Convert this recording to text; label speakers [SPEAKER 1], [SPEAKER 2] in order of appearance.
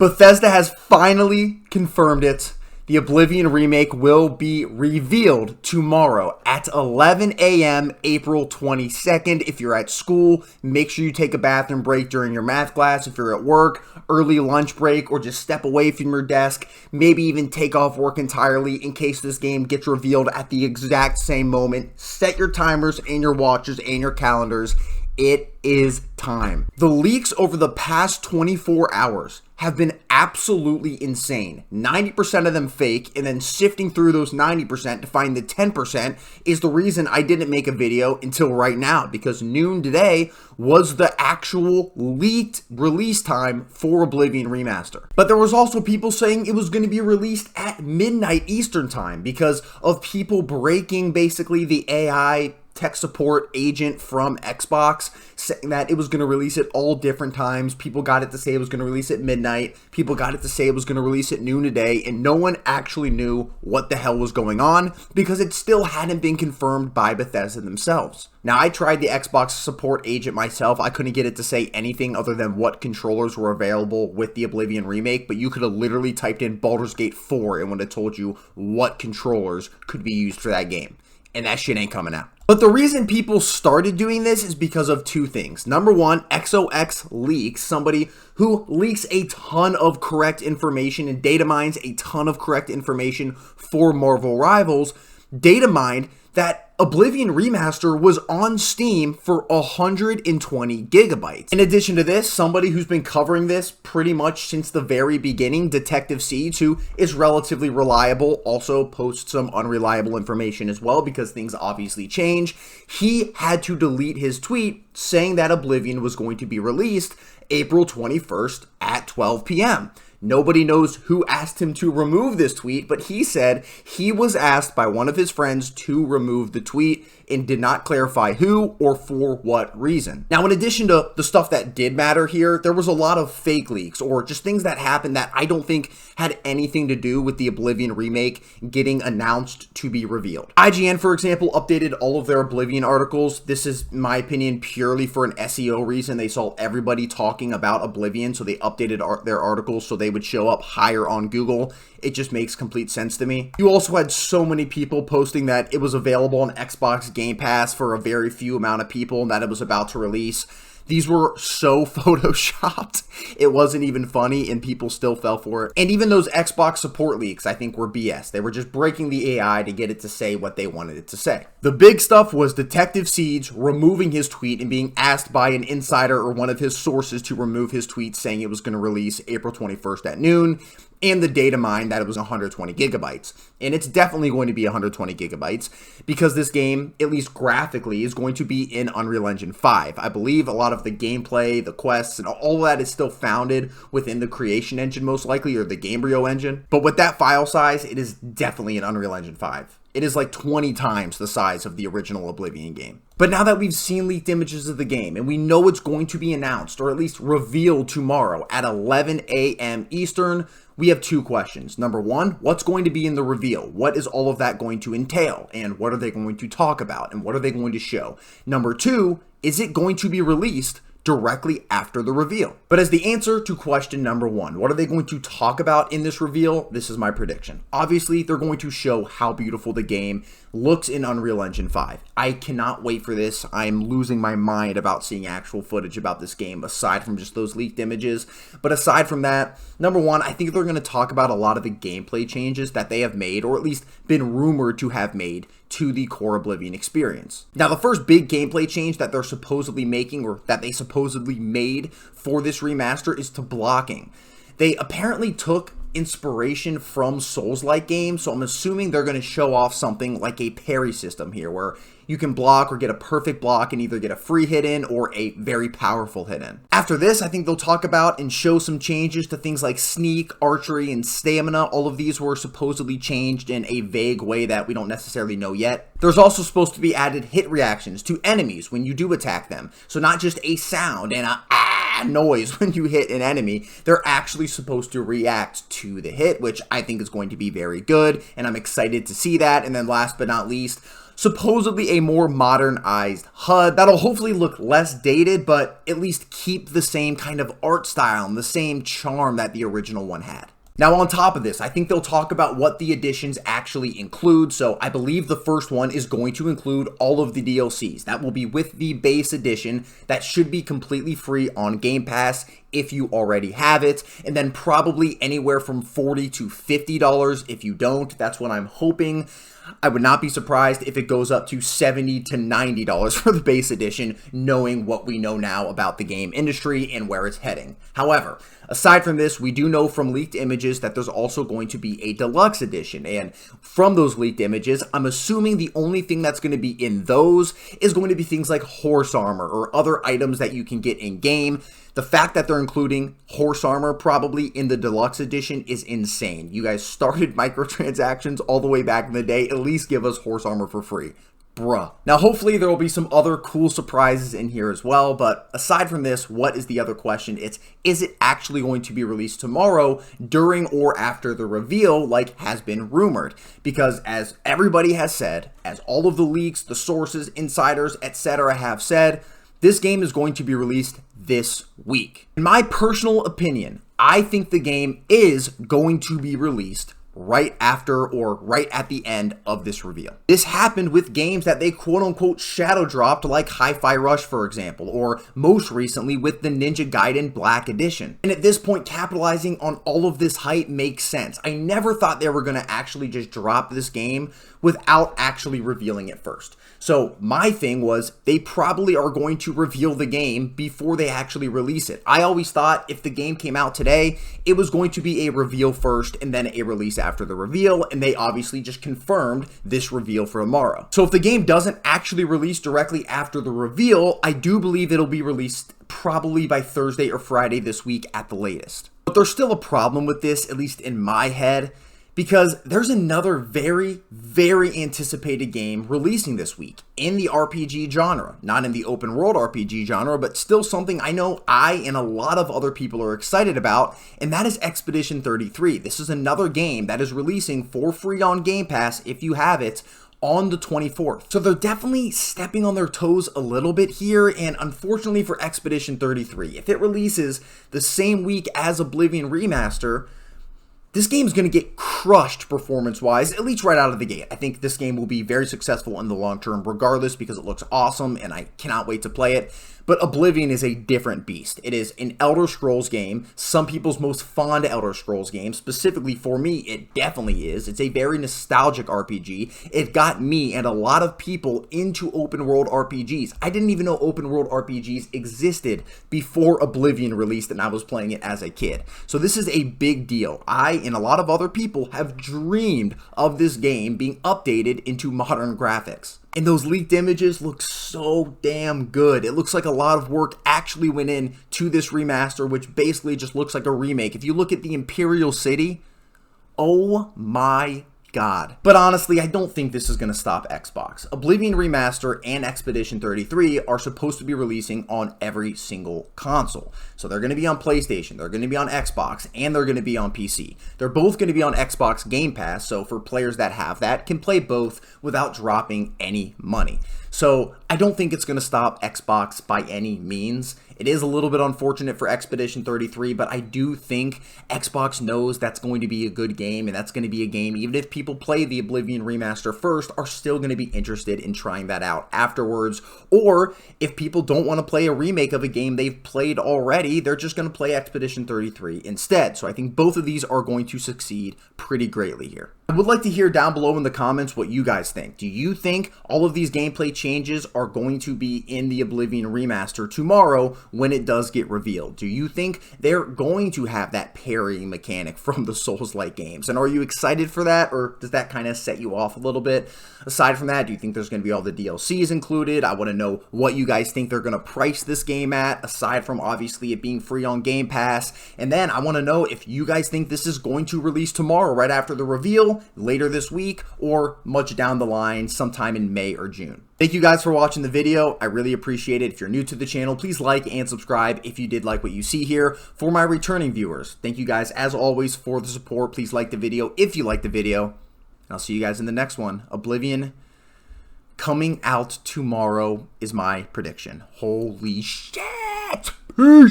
[SPEAKER 1] Bethesda has finally confirmed it. The Oblivion remake will be revealed tomorrow at 11 a.m. April 22nd. If you're at school, make sure you take a bathroom break during your math class. If you're at work, early lunch break, or just step away from your desk. Maybe even take off work entirely in case this game gets revealed at the exact same moment. Set your timers and your watches and your calendars. It is time. The leaks over the past 24 hours have been absolutely insane. 90% of them fake, and then sifting through those 90% to find the 10% is the reason I didn't make a video until right now, because noon today was the actual leaked release time for Oblivion Remaster. But there was also people saying it was going to be released at midnight Eastern time because of people breaking basically the AI tech support agent from Xbox, saying that it was going to release at all different times. People got it to say it was going to release at midnight. People got it to say it was going to release at noon today, and no one actually knew what the hell was going on because it still hadn't been confirmed by Bethesda themselves. Now, I tried the Xbox support agent myself. I couldn't get it to say anything other than what controllers were available with the Oblivion remake, but you could have literally typed in Baldur's Gate 4 and would have told you what controllers could be used for that game. And that shit ain't coming out. But the reason people started doing this is because of two things. Number one, XOX Leaks, somebody who leaks a ton of correct information and data mines a ton of correct information for Marvel Rivals, data mined that Oblivion Remaster was on Steam for 120 gigabytes. In addition to this, somebody who's been covering this pretty much since the very beginning, Detective Seeds, who is relatively reliable, also posts some unreliable information as well because things obviously change. He had to delete his tweet saying that Oblivion was going to be released April 21st at 12 p.m. Nobody knows who asked him to remove this tweet, but he said he was asked by one of his friends to remove the tweet and did not clarify who or for what reason. Now, in addition to the stuff that did matter here, there was a lot of fake leaks or just things that happened that I don't think had anything to do with the Oblivion remake getting announced to be revealed. IGN, for example, updated all of their Oblivion articles. This is, in my opinion, purely for an SEO reason. They saw everybody talking about Oblivion, so they updated their articles so they would show up higher on Google. It just makes complete sense to me. You also had so many people posting that it was available on Xbox Game Pass for a very few amount of people and that it was about to release. These were so photoshopped, it wasn't even funny, and people still fell for it. And even those Xbox support leaks, I think, were BS. They were just breaking the AI to get it to say what they wanted it to say. The big stuff was Detective Seeds removing his tweet and being asked by an insider or one of his sources to remove his tweet saying it was going to release April 21st at noon. And the data mine that it was 120 gigabytes. And it's definitely going to be 120 gigabytes because this game, at least graphically, is going to be in Unreal Engine 5. I believe a lot of the gameplay, the quests, and all of that is still founded within the Creation Engine most likely, or the Gamebryo engine. But with that file size, it is definitely in Unreal Engine 5. It is like 20 times the size of the original Oblivion game. But now that we've seen leaked images of the game and we know it's going to be announced or at least revealed tomorrow at 11 a.m. Eastern, we have two questions. Number one, what's going to be in the reveal? What is all of that going to entail? And what are they going to talk about? And what are they going to show? Number two, is it going to be released directly after the reveal? But as the answer to question number one, what are they going to talk about in this reveal? This is my prediction. Obviously, they're going to show how beautiful the game looks in Unreal Engine 5. I cannot wait for this. I'm losing my mind about seeing actual footage about this game aside from just those leaked images. But aside from that, number one, I think they're going to talk about a lot of the gameplay changes that they have made, or at least been rumored to have made, to the core Oblivion experience. Now, the first big gameplay change that they're supposedly making, or that they supposedly made for this remaster, is to blocking. They apparently took inspiration from Souls-like games, so I'm assuming they're going to show off something like a parry system here, where you can block or get a perfect block and either get a free hit in or a very powerful hit in. After this, I think they'll talk about and show some changes to things like sneak, archery, and stamina. All of these were supposedly changed in a vague way that we don't necessarily know yet. There's also supposed to be added hit reactions to enemies when you do attack them. So not just a sound and a noise when you hit an enemy, they're actually supposed to react to the hit, which I think is going to be very good, and I'm excited to see that. And then last but not least, supposedly a more modernized HUD that'll hopefully look less dated, but at least keep the same kind of art style and the same charm that the original one had. Now, on top of this, I think they'll talk about what the additions actually include. So I believe the first one is going to include all of the DLCs. That will be with the base edition. That should be completely free on Game Pass if you already have it. And then probably anywhere from $40 to $50 if you don't. That's what I'm hoping. I would not be surprised if it goes up to $70 to $90 for the base edition, knowing what we know now about the game industry and where it's heading. However, aside from this, we do know from leaked images that there's also going to be a deluxe edition. And from those leaked images, I'm assuming the only thing that's going to be in those is going to be things like horse armor or other items that you can get in game. The fact that they're including horse armor probably in the deluxe edition is insane. You guys started microtransactions all the way back in the day. At least give us horse armor for free. Bruh. Now, hopefully there will be some other cool surprises in here as well, but aside from this, what is the other question? Is it actually going to be released tomorrow during or after the reveal like has been rumored? Because as everybody has said, as all of the leaks, the sources, insiders, etc. have said, this game is going to be released this week. In my personal opinion, I think the game is going to be released right after or right at the end of this reveal. This happened with games that they quote-unquote shadow dropped, like Hi-Fi Rush, for example, or most recently with the Ninja Gaiden Black Edition. And at this point, capitalizing on all of this hype makes sense. I never thought they were going to actually just drop this game without actually revealing it first. So my thing was they probably are going to reveal the game before they actually release it. I always thought if the game came out today, it was going to be a reveal first and then a release after the reveal, and they obviously just confirmed this reveal for tomorrow. So if the game doesn't actually release directly after the reveal, I do believe it'll be released probably by Thursday or Friday this week at the latest. But there's still a problem with this, at least in my head, because there's another very, very anticipated game releasing this week in the RPG genre. Not in the open world RPG genre, but still something I know I and a lot of other people are excited about, and that is Expedition 33. This is another game that is releasing for free on Game Pass if you have it on the 24th. So they're definitely stepping on their toes a little bit here, and unfortunately for Expedition 33, if it releases the same week as Oblivion Remaster, this game's going to get crushed performance-wise, at least right out of the gate. I think this game will be very successful in the long term regardless because it looks awesome and I cannot wait to play it. But Oblivion is a different beast. It is an Elder Scrolls game, some people's most fond Elder Scrolls game. Specifically for me, it definitely is. It's a very nostalgic RPG. It got me and a lot of people into open world RPGs. I didn't even know open world RPGs existed before Oblivion released and I was playing it as a kid. So this is a big deal. I and a lot of other people have dreamed of this game being updated into modern graphics. And those leaked images look so damn good. It looks like a lot of work actually went in to this remaster, which basically just looks like a remake. If you look at the Imperial City, oh my God. But honestly, I don't think this is going to stop Xbox. Oblivion Remaster and Expedition 33 are supposed to be releasing on every single console. So they're going to be on PlayStation, they're going to be on Xbox, and they're going to be on PC. They're both going to be on Xbox Game Pass, so for players that have that, can play both without dropping any money. So I don't think it's going to stop Xbox by any means. It is a little bit unfortunate for Expedition 33, but I do think Xbox knows that's going to be a good game, and that's going to be a game, even if people play the Oblivion Remaster first, are still going to be interested in trying that out afterwards. Or if people don't want to play a remake of a game they've played already, they're just going to play Expedition 33 instead. So I think both of these are going to succeed pretty greatly here. I would like to hear down below in the comments what you guys think. Do you think all of these gameplay changes are going to be in the Oblivion Remaster tomorrow when it does get revealed? Do you think they're going to have that parrying mechanic from the Souls-like games? And are you excited for that, or does that kind of set you off a little bit? Aside from that, do you think there's going to be all the DLCs included? I want to know what you guys think they're going to price this game at, aside from obviously it being free on Game Pass. And then I want to know if you guys think this is going to release tomorrow right after the reveal, later this week, or much down the line sometime in May or June. Thank you guys for watching the video. I really appreciate it. If you're new to the channel, please like and subscribe if you did like what you see here. For my returning viewers, thank you guys as always for the support. Please like the video if you like the video. And I'll see you guys in the next one. Oblivion coming out tomorrow is my prediction. Holy shit! Peace!